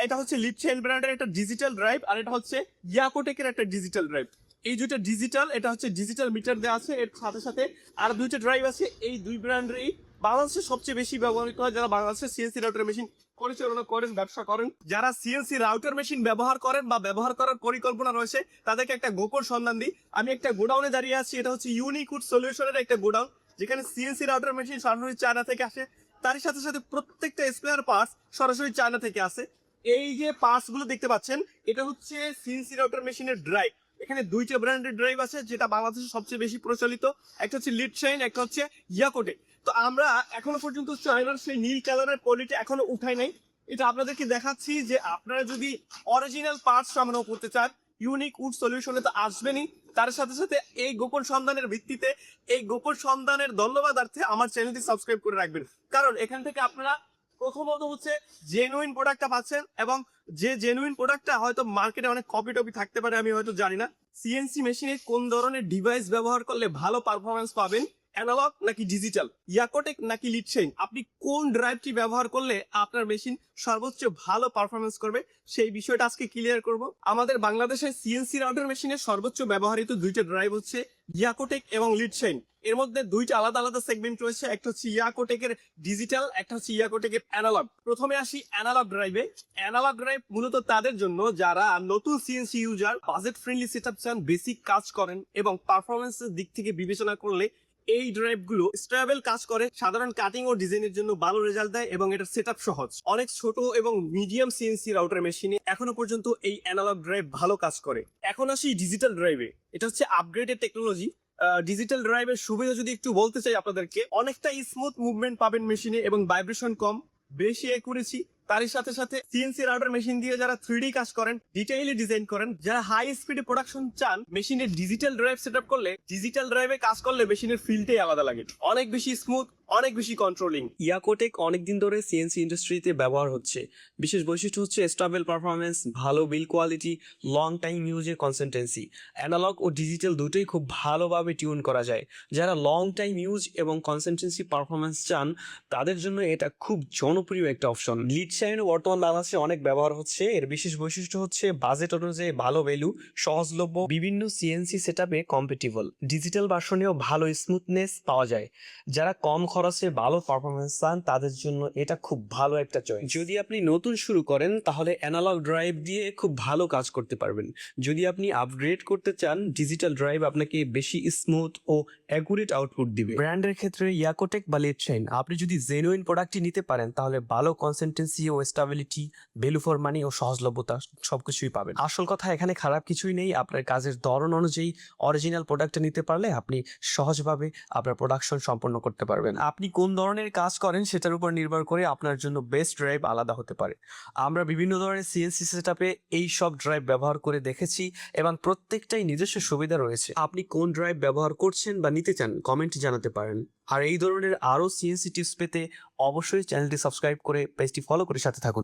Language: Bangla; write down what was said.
এটা হচ্ছে লিপচেন ব্র্যান্ডের একটা ডিজিটাল ড্রাইভ, আর এটা হচ্ছে ইয়াকোটেকের একটা ডিজিটাল ড্রাইভ। এই দুইটা ডিজিটাল, এটা হচ্ছে ডিজিটাল মিটার দেওয়া আছে, এর সাথে সাথে আর দুইটা ড্রাইভ আছে। এই দুই ব্র্যান্ডেরই বাংলাদেশে সবচেয়ে বেশি ব্যবহৃত হয়, যারা বাংলাদেশে সিএনসি রাউটার মেশিন পরিচালনা করেন, ব্যবসা করেন, যারা সিএনসি রাউটার মেশিন ব্যবহার করেন বা ব্যবহার করার পরিকল্পনা রয়েছে, তাদেরকে একটা গোপন সন্ধান দিই। আমি একটা গোডাউনে দাঁড়িয়ে আছি, এটা হচ্ছে ইউনিকুড সলিউশনের একটা গোডাউন, যেখানে সিএনসি রাউটার মেশিন সরাসরি চায়না থেকে আসে। তারই সাথে সাথে প্রত্যেকটা স্পেয়ার পার্টস সরাসরি চায়না থেকে আসে। এই যে পার্টস গুলো দেখতে পাচ্ছেন, এটা হচ্ছে সিএনসি রাউটার মেশিনের ড্রাইভ। এখানে দুইটা ব্র্যান্ডের ড্রাইভ আছে, যেটা বাংলাদেশে সবচেয়ে বেশি প্রচলিত। একটা হচ্ছে লিডশাইন, একটা হচ্ছে ইয়াকোটেক। তো আমরা এখনো পর্যন্ত চায়নার সেই নীল কালারের কোয়ালিটি এখনো উঠাই নাই। এটা আপনাদেরকে দেখাচ্ছি যে আপনারা যদি অরিজিনাল পার্টস সংগ্রহ করতে চান, ইউনিক উড সলিউশনে তো আসবেনই। তার সাথে সাথে এই গোপন সন্ধানের ভিত্তিতে, এই গোপন সন্ধানের ধন্যবাদার্থে আমার চ্যানেলটি সাবস্ক্রাইব করে রাখবেন, কারণ এখান থেকে আপনারা প্রথমত হচ্ছে জেনুইন প্রোডাক্টটা পাচ্ছেন, এবং যে জেনুইন প্রোডাক্টটা হয়তো মার্কেটে অনেক কপি টপি থাকতে পারে, আমি হয়তো জানি না। সিএনসি মেশিনে কোন ধরনের ডিভাইস ব্যবহার করলে ভালো পারফরমেন্স পাবেন, অ্যানালগ নাকি ডিজিটাল, ইয়াকোটেক নাকি লিডশাইন, আপনি কোন ড্রাইভটি ব্যবহার করলে আপনার মেশিন সর্বোচ্চ ভালো পারফরমেন্স করবে, সেই বিষয়টা আজকে ক্লিয়ার করব। আমাদের বাংলাদেশের সিএনসি রাউটার মেশিনের সর্বোচ্চ ব্যবহৃত দুইটা ড্রাইভ হচ্ছে ইয়াকোটেক এবং লিডশাইন। এর মধ্যে দুইটা আলাদা আলাদা সেগমেন্ট রয়েছে, একটা হচ্ছে ইয়াকোটেকের ডিজিটাল, একটা হচ্ছে ইয়াকোটেকের অ্যানালগ। প্রথমে আসি অ্যানালগ ড্রাইভে। অ্যানালগ ড্রাইভ মূলত তাদের জন্য যারা নতুন CNC user, budget friendly setup চান, বেসিক কাজ করেন এবং পারফরমেন্সের দিক থেকে বিবেচনা করলে এই ড্রাইভগুলো স্টেবল কাজ করে, সাধারণ কাটিং ও ডিজাইনের জন্য ভালো রেজাল্ট দেয় এবং এটা সেটআপ সহজ। অনেক ছোট এবং মিডিয়াম সিএনসি রাউটার মেশিনে এখনো পর্যন্ত এই অ্যানালগ ড্রাইভ ভালো কাজ করে। এখন আসি ডিজিটাল ড্রাইভে। এটা হচ্ছে আপগ্রেডেড টেকনোলজি। ডিজিটাল ড্রাইভের সুবিধা যদি একটু বলতে চাই আপনাদেরকে, অনেকটা স্মুথ মুভমেন্ট পাবেন মেশিনে এবং ভাইব্রেশন কম, বেশি অ্যাকুরেসি। তারই সাথে সাথে সিএনসি রাউটার মেশিন দিয়ে যারা 3D কাজ করেন, ডিটেইলি ডিজাইন করেন, যারা হাই স্পিডে প্রোডাকশন চান, মেশিনের ডিজিটাল ড্রাইভ সেটআপ করলে, ডিজিটাল ড্রাইভে কাজ করলে মেশিনের ফিলটাই আলাদা লাগে, অনেক বেশি স্মুথ, অনেক বেশি কন্ট্রোলিং। ইয়াকোটেক অনেকদিন ধরে সিএনসি ইন্ডাস্ট্রিতে ব্যবহার হচ্ছে। বিশেষ বৈশিষ্ট্য হচ্ছে স্টেবল পারফরমেন্স, ভালো বিল কোয়ালিটি, লং টাইম ইউজের কনসিস্টেন্সি। অ্যানালগ ও ডিজিটাল দুটোই খুব ভালোভাবে টিউন করা যায়। যারা লং টাইম ইউজ এবং কনসিস্টেন্সি পারফরমেন্স চান, তাদের জন্য এটা খুব জনপ্রিয় একটা অপশন। লিডশাইনও বর্তমান বাংলাদেশে অনেক ব্যবহার হচ্ছে। এর বিশেষ বৈশিষ্ট্য হচ্ছে বাজেট অনুযায়ী ভালো ভ্যালু, সহজলভ্য, বিভিন্ন সিএনসি সেটআপে কম্পেটিবল। ডিজিটাল ভার্সনেও ভালো স্মুথনেস পাওয়া যায়। যারা কম খরচে ভালো পারফরমেন্স চান, তাদের জন্য এটা খুব ভালো একটা চয়েস। যদি আপনি নতুন শুরু করেন, তাহলে অ্যানালগ ড্রাইভ দিয়ে খুব ভালো কাজ করতে পারবেন। যদি আপনি আপগ্রেড করতে চান, ডিজিটাল ড্রাইভ আপনাকে বেশি স্মুথ ও অ্যাকুরেট আউটপুট দিবে। ব্র্যান্ডের ক্ষেত্রে ইয়াকোটেক বা লিডশাইন, আপনি যদি জেনুইন প্রোডাক্টটি নিতে পারেন, তাহলে ভালো কনসিস্টেন্সি ও স্টেবিলিটি, ভ্যালু ফর মানি ও সহজলভ্যতা সবকিছুই পাবেন। আসল কথা এখানে খারাপ কিছুই নেই। আপনার কাজের ধরন অনুযায়ী অরিজিনাল প্রোডাক্টটা নিতে পারলে আপনি সহজভাবে আপনার প্রোডাকশন সম্পন্ন করতে পারবেন। আপনি কোন ধরনের কাজ করেন সেটার উপর নির্ভর করে আপনার জন্য বেস্ট ড্রাইভ আলাদা হতে পারে। আমরা বিভিন্ন ধরনের সিএনসি সেটআপে এই সব ড্রাইভ ব্যবহার করে দেখেছি এবং প্রত্যেকটাই নিজস্ব সুবিধা রয়েছে। আপনি কোন ড্রাইভ ব্যবহার করছেন বা নিতে চান, কমেন্টে জানাতে পারেন। আর এই ধরনের আরও সিএনসি টিপস পেতে অবশ্যই চ্যানেলটি সাবস্ক্রাইব করে পেজটি ফলো করে সাথে থাকুন।